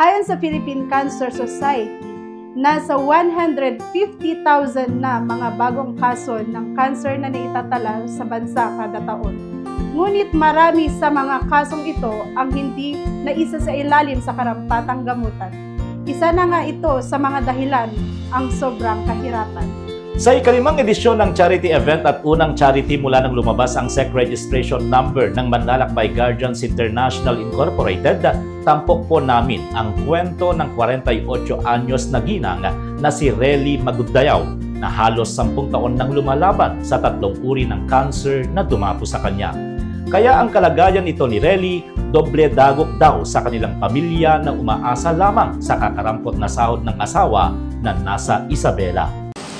Ayon sa Philippine Cancer Society, nasa 150,000 na mga bagong kaso ng cancer na naitatala sa bansa kada taon. Ngunit marami sa mga kasong ito ang hindi naisa sa ilalim sa karampatang gamutan. Isa na nga ito sa mga dahilan ang sobrang kahirapan. Sa ikalimang edisyon ng charity event at unang charity mula nang lumabas ang SEC registration number ng Manlalakbay Guardians International Incorporated, tampok po namin ang kwento ng 48 anyos na ginang na si Relly Maguddayaw na halos 10 taon nang lumalaban sa 3 uri ng cancer na dumapo sa kanya. Kaya ang kalagayan ito ni Relly, doble dagok daw sa kanilang pamilya na umaasa lamang sa kakarampot na sahod ng asawa na nasa Isabela.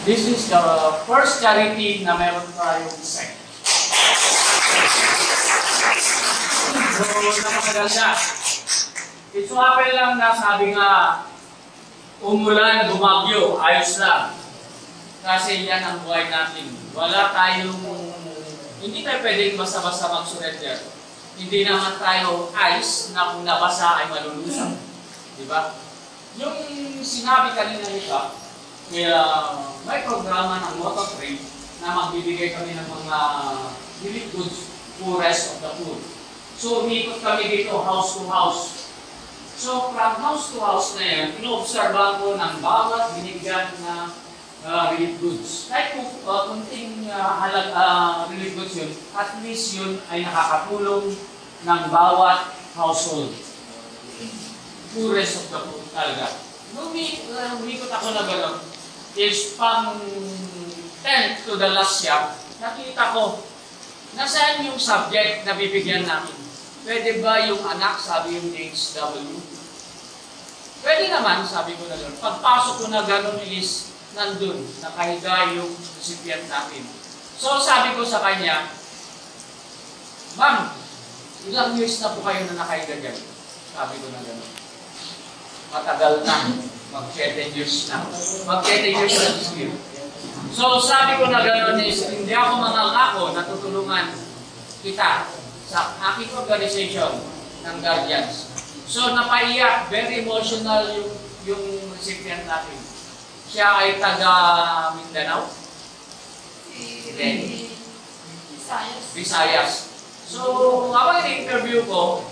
This is the first charity na meron tayong SEC. So, napakagal siya. It's happen lang na sabi nga, umulan, bumagyo, ayos lang. Kasi yan ang buhay natin. Wala tayong, hindi tayo pwedeng basta-basta mag-surrender. Hindi naman tayo ice na kung nabasa ay malulusan. Diba? Yung sinabi kanina nito, kaya may programa ng Moto Trade na magbibigay kami ng mga relief goods to rest of the poor. So, umikot kami dito house to house. So, from house to house na yan, ino-obserbahan ko ng bawat binigyan na relief goods. Kahit kung kunting relief goods yun, at least yun ay nakakatulong ng bawat household. Poorest of the poor talaga. Nung umikot ako na gano'n, is pang 10th to the last year, nakita ko, nasaan yung subject na bibigyan namin? Pwede ba yung anak, sabi yung HW? Pwede naman, sabi ko na gano'n. Pagpasok ko na gano'n is nandun, nakahiga yung recipient natin. So sabi ko sa kanya, Ma'am, ilang years na po kayo na nakahiga dyan? Sabi ko na gano'n. Matagal na. Mag-10 years na. Mag-10 years na this year. So, sabi ko na gano'n is, hindi ako mangangako na tutulungan kita sa aking organization ng Guardians. So, napaiyak, very emotional yung recipient natin. Siya ay taga Mindanao. Visayas. So, habang in-interview ko,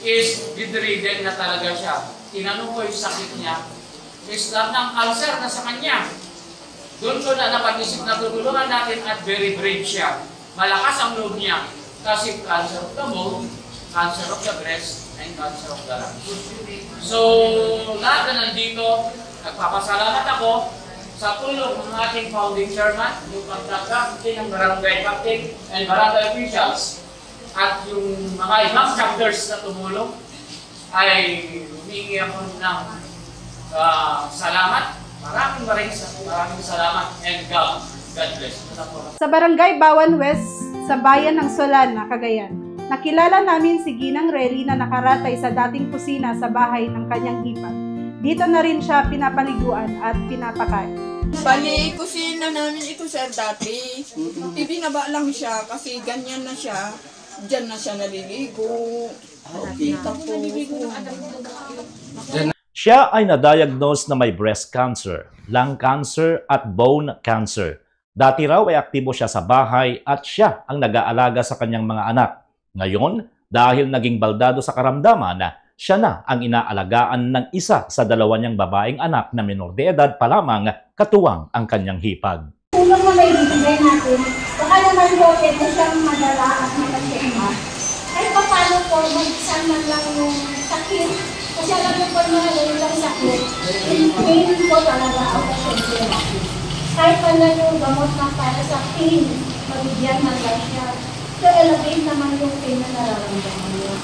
is bedridden na talaga siya. Tinanong ko yung sakit niya. Is lahat ng cancer na sa kanya. Doon ko na napag-isip na tutulungan natin at very brave siya. Malakas ang loob niya. Kasi cancer of the bone, cancer of the breast, and cancer of the lungs. So, lahat na nandito, nagpapasalamat ako sa tulong ng ating founding chairman, yung pagkakapit ng barangay captain and barangay officials, at yung mga ibang chapters na tumulong, ay humingi ako ng salamat. Maraming salamat and God bless. Sa Barangay Bawan West, sa bayan ng Solana, Cagayan, nakilala namin si Ginang Relly na nakaratay sa dating kusina sa bahay ng kanyang hipag. Dito na rin siya pinapaliguan at pinapakain. Bali, kusina namin ito sir dati. Ibinaba lang siya kasi ganyan na siya. Diyan na siya naliligo. Siya ay na-diagnose na may breast cancer, lung cancer at bone cancer. Dati raw ay aktibo siya sa bahay at siya ang nag-aalaga sa kanyang mga anak. Ngayon, dahil naging baldado sa karamdaman, siya na ang inaalagaan ng isa sa 2 niyang babaeng anak na minor de edad pa lamang, katuwang ang kanyang hipag. Tulong na may bibigay natin, baka naman po pwede siyang madala at makasema. Kahit pa paano po, mag-isan man lang yung sakit. Kasi alam mo po mga yung sakit, pain po talaga ang pasyente. Kahit pa na yung gamot na para sa pain, mabigyan man lang siya. So, elevate naman yung pain na nararamdaman niya.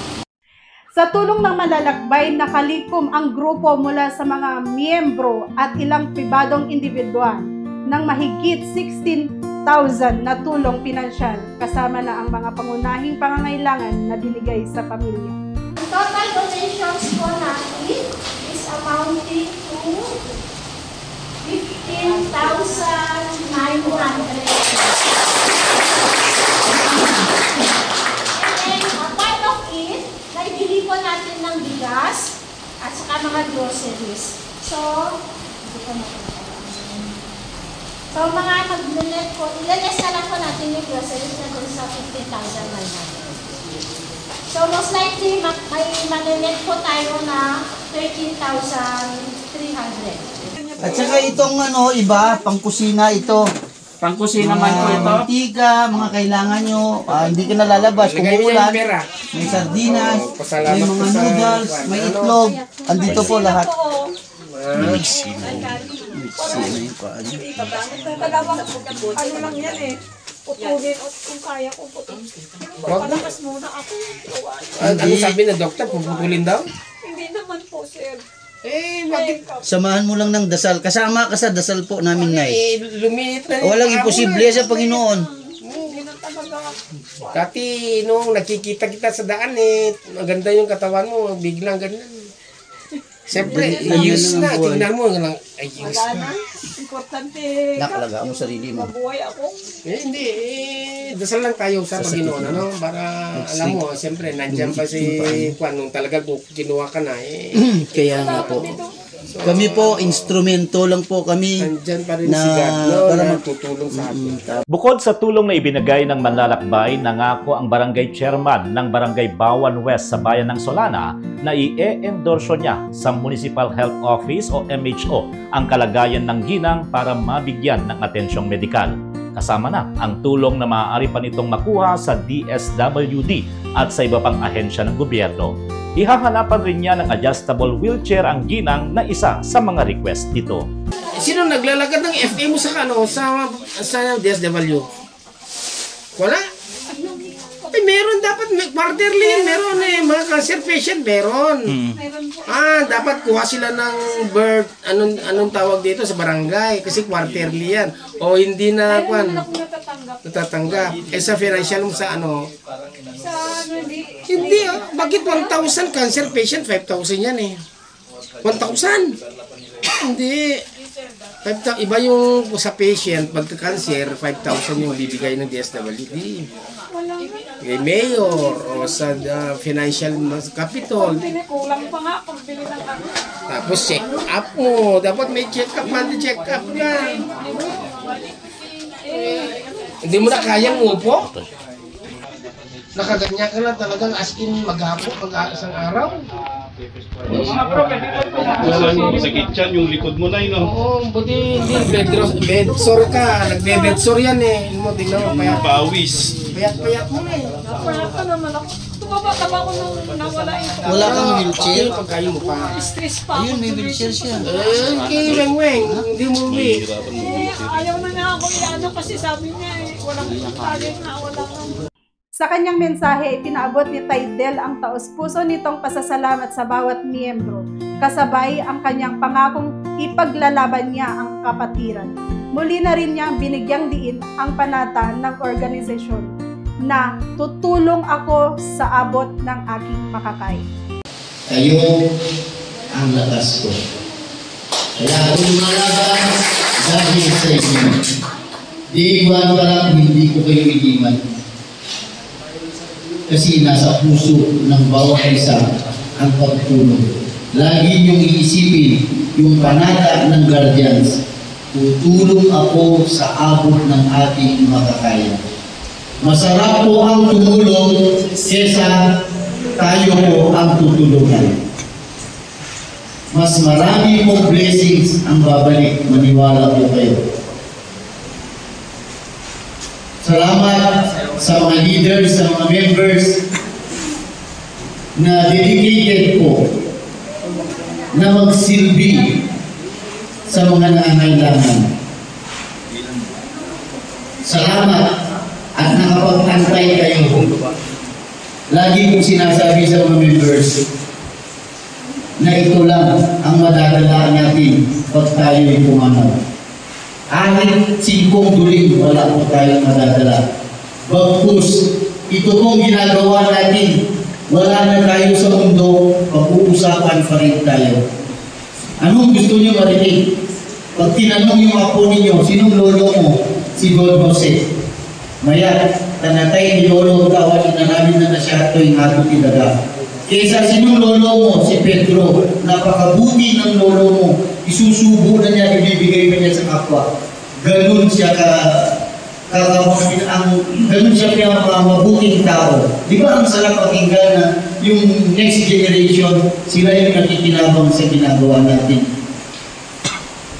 Sa tulong ng Manlalakbay, nakalikom ang grupo mula sa mga miyembro at ilang pribadong individual ng mahigit 16,000 na tulong pinansyal kasama na ang mga pangunahing pangangailangan na binigay sa pamilya. Ang total donations po natin is amounting to 15,900. And then, a part of it, naibili po natin ng bigas at at saka mga groceries. So, mga mag-net po, ilaless na lang po natin yung groceries na dun sa 15,900. So, most likely, may mag-net po tayo na 13,300. At saka itong iba, pangkusina ito. Pangkusina man po ito. Mantika, mga kailangan nyo. Hindi ka nalalabas kung uulan. May sardinas, may mga noodles, may itlog. Andito po lahat. Mixi na yung paan. Ano lang yan eh. Putulin o kung kaya ko putulin. Palakas muna ako. Ano sabi ng doktor? Puputulin daw? Hindi naman po, sir. Bakit? Samahan mo lang ng dasal. Kasama ka sa dasal po namin, Nay. Lumiit na Walang imposible sa Panginoon. Hindi na talaga. Kati, nung nakikita kita sa daan maganda yung katawan mo, biglang ganyan. Siyempre, ayos na. Tingnan mo, ayos na. Importante. Nakalaga mo sarili mo. Mabuhay ako. Hindi, dasal lang tayo sa Panginoon, para alam mo, siyempre, nandyan pa si Juan, nung talaga kinuha ka na, Kaya nga po. Kami po, instrumento lang po kami. nandyan pa rin Na- si God, para na tutulong sa atin. Bukod sa tulong na ibinigay ng manlalakbay, nangako ang barangay chairman ng Barangay Bawan West sa bayan ng Solana na i-endorso niya sa Municipal Health Office o MHO ang kalagayan ng ginang para mabigyan ng atensyong medikal. Kasama na ang tulong na maaari pa nitong makuha sa DSWD at sa iba pang ahensya ng gobyerno. Ihahanapan rin niya ng adjustable wheelchair ang ginang na isa sa mga request dito. Sino naglalagad ng FA mo sa sa DSW? Wala? Meron dapat quarterly, meron mga cancer patient, meron. Dapat kuha sila ng birth, anong tawag dito sa barangay kasi quarterly yan. O hindi na natatanggap. Sa financial mo sa hindi bakit 1,000 cancer patient, 5,000 yan 1,000? Hindi. 5,000, iba yung sa patient, pagka-cancer, 5,000 yung bibigay ng DSWD. Kay mayor o sa financial capital. Kulang pa nga pagbili ng ano. Tapos check up mo. Dapat may check up, monthly check up ka. Hindi mo na kayang upo. Nakaganyan ka na talagang as in maghapon, isang araw. Sakit yan, yung likod mo na yun. Oo, buti hindi. Bedsore ka. Nagbe-bedsore yan Tingnan mo, Pawis. payat mo na Wala ka naman ako. Tumaba-taba ko nung nawala ito. Wala kang wheelchair? Pagkain mo pa. Stress pa ako. Ayun, may wheelchair siya. Kay Weng, hindi mo Ayaw na nga ako kasi sabi niya walang talent na walang Sa kanyang mensahe, itinaabot ni Taydel ang taos-puso nitong pasasalamat sa bawat miyembro, kasabay ang kanyang pangakong ipaglalaban niya ang kapatiran. Muli na rin niyang binigyang diin ang panata ng organisasyon na tutulong ako sa abot ng aking makakaya. Kayo ang lakas ko. Kaya ako lumalaban dahil sa inyo. Di iwan ka lang, hindi ko kayo iiwan. Kasi nasa puso ng bawat isa ang pagtulong. Lagi niyong iisipin yung panata ng guardians. Tutulong ako sa abot ng ating makakaya. Masarap po ang tumulong kesa tayo po ang tutulungan. Mas marami pong blessings ang babalik, maniwala po kayo. Salamat sa mga leaders, sa mga members na dedicated po na magsilbi sa mga nangangailangan. Salamat at nakapag-antay kayo. Lagi kong sinasabi sa mga members na ito lang ang madadala natin pag tayo'y pumanaw. Kahit 5 duling, wala po tayong madadala. Bagkus, ito pong ginagawa natin, wala na tayo sa mundo, pag-uusapan pa rin tayo. Anong gusto niyo marinig? Pag tinanong yung apo ninyo, sinong lolo mo? Si Don Jose. Maya, tanatay ni lolo, kawan na namin na nasya ito yung ato tinaga. Kesa sinong lolo mo, si Pedro, napakabuti ng lolo mo, isusubo na niya, ibibigay pa niya sa kapwa. Ganun siya ganun siya mabuting tao. Di ba ang sarap pakinggan na yung next generation, sila yung nakikinabang sa ginagawa natin.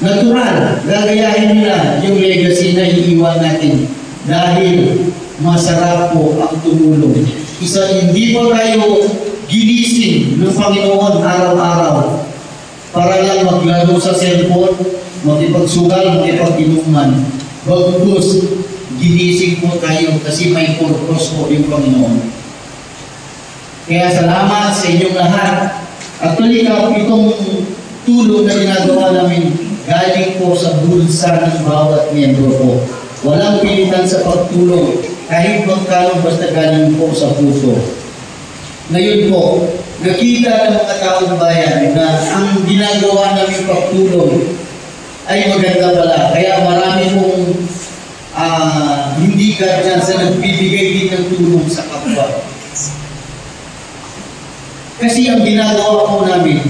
Natural, gagayahin nila yung legacy na iiwan natin dahil masarap po ang tumulong. Hindi po tayo ginising ng Panginoon araw-araw para lang maglaro sa cellphone, makipagsugal, makipag-inuman. Bagkus, ginising po tayo kasi may purpose po yung Panginoon. Kaya salamat sa inyong lahat. Actually, itong tulong na ginagawa namin galing po sa bulsa ng bawat miyembro po. Walang pilitan sa pagtulong, kahit magkano basta galing po sa puso. Ngayon po, nakita ng mga taong bayan na ang ginagawa namin pagtulong ay maganda pala. Kaya marami pong hindi ka dyan sa nagbibigay din ng tulong sa kapwa. Kasi ang ginagawa po namin,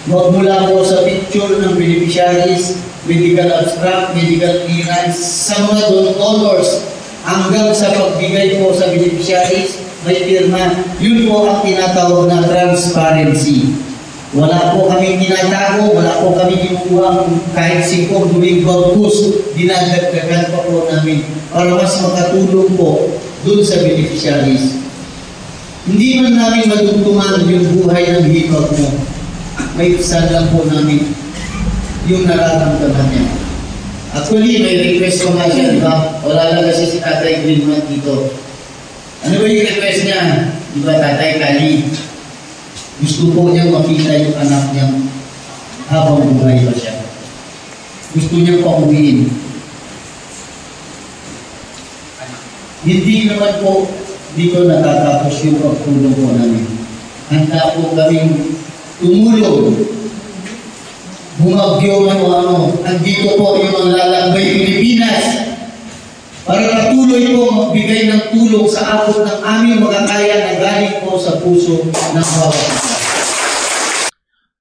magmula po sa picture ng beneficiaries, medical abstract, medical clearance, sa mga donors, hanggang sa pagbigay po sa beneficiaries, may pirma. Yun po ang tinatawag na transparency. Wala po kami tinatago, wala po kami kinukuha kahit 5 duling bagkus, dinadagdagan pa po namin para mas makatulong po dun sa beneficiaries. Hindi man namin madugtungan yung buhay ng hipag mo. May isa lang po namin yung nararamdaman niya. Actually, may request ko nga siya, di ba? Wala lang kasi si Tatay Greenman dito. Ano ba yung request niya? Di ba, Tatay Kali? Gusto po niya makita yung anak niya habang buhay pa siya. Gusto niya pauwiin. Hindi naman po dito natatapos yung pagtulong po namin. Handa po kaming tumulong. Bumagyo ano, andito po yung mga lalakbay Pilipinas para patuloy po magbigay ng tulong sa abot ng aming makakaya na galing po sa puso ng bawat isa.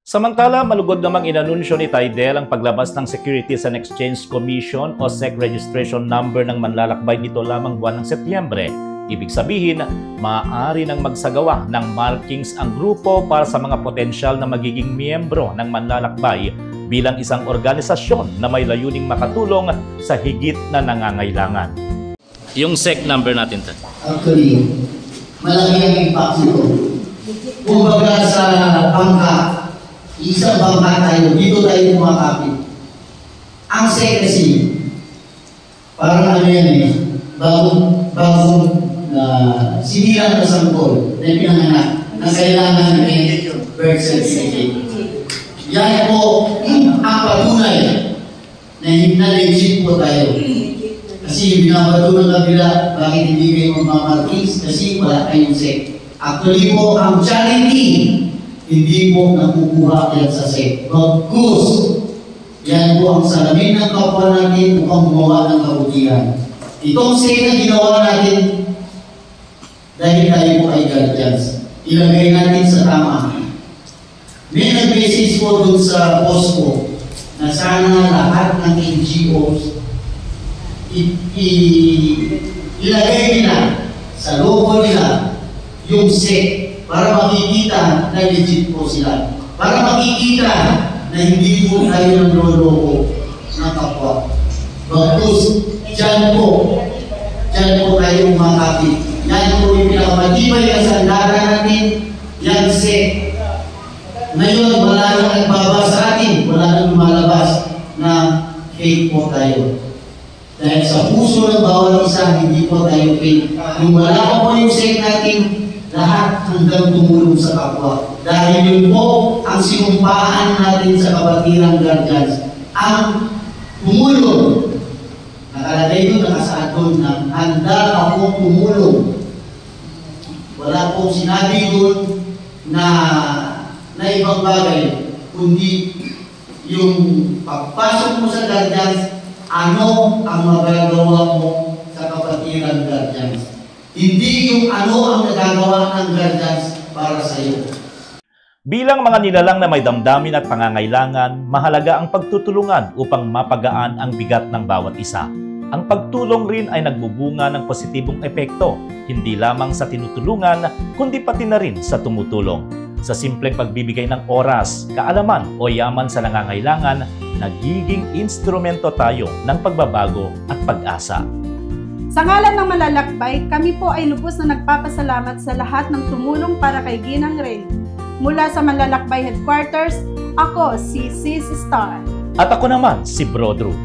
Samantala, malugod namang inanunsyo ni Taidel ang paglabas ng Securities and Exchange Commission o SEC registration number ng manlalakbay dito lamang buwan ng Setyembre. Ibig sabihin, maaari nang magsagawa ng markings ang grupo para sa mga potensyal na magiging miyembro ng manlalakbay bilang isang organisasyon na may layuning makatulong sa higit na nangangailangan. Yung SEC number natin, Tad. Actually, malaki ang impact nito. Kumbaga sa bangka, isang bangka tayo, dito tayo kumakapit. Ang SEC kasi, parang ano yan eh, bagong sinira na sanggol na pinanganak na kailangan may birth certificate. Yan po ang patunay na legit po tayo. Kasi yung binabato ng kabila, bakit hindi kayo magmamarkings? Kasi wala kayong SEC. Actually po, ang charity, hindi po nakukuha yan sa SEC. Bagkus, yan po ang salamin ng kapwa natin upang gumawa ng kabutihan. Itong SEC na ginawa natin, dahil tayo po ay guardians, ilagay natin sa tama. May nag-message po dun sa post ko na sana lahat ng NGOs ilagay nila sa logo nila yung SEC para makikita na legit po sila. Para makikita na hindi po tayo ng lolo ng kapwa. Bagkus, dyan po tayo umakapit. Yan po yung pinakamatibay na sandaran natin, yan SEC. Ngayon, wala nang nagbabas sa atin, wala nang lumalabas na fake po tayo. Dahil sa puso ng bawat isa, hindi po tayo fake. Kung wala pa po yung SEC natin, lahat hanggang tumulong sa kapwa. Dahil yun po ang sinumpaan natin sa kabatirang guardians. Ang tumulong, nakalagay doon, nakasaad doon na handa akong tumulong. Wala pong sinabi doon na ibang bagay, kundi yung pagpasok mo sa guardians, ano ang magagawa mo sa kapatiran guardians. Hindi yung ano ang nagagawa ng guardians para sa iyo. Bilang mga nilalang na may damdamin at pangangailangan, mahalaga ang pagtutulungan upang mapagaan ang bigat ng bawat isa. Ang pagtulong rin ay nagbubunga ng positibong epekto, hindi lamang sa tinutulungan, kundi pati na rin sa tumutulong. Sa simpleng pagbibigay ng oras, kaalaman o yaman sa nangangailangan, nagiging instrumento tayo ng pagbabago at pag-asa. Sa ngalan ng Malalakbay, kami po ay lubos na nagpapasalamat sa lahat ng tumulong para kay Ginang Rey. Mula sa Malalakbay Headquarters, ako si Sis Star. At ako naman si Bro Drew.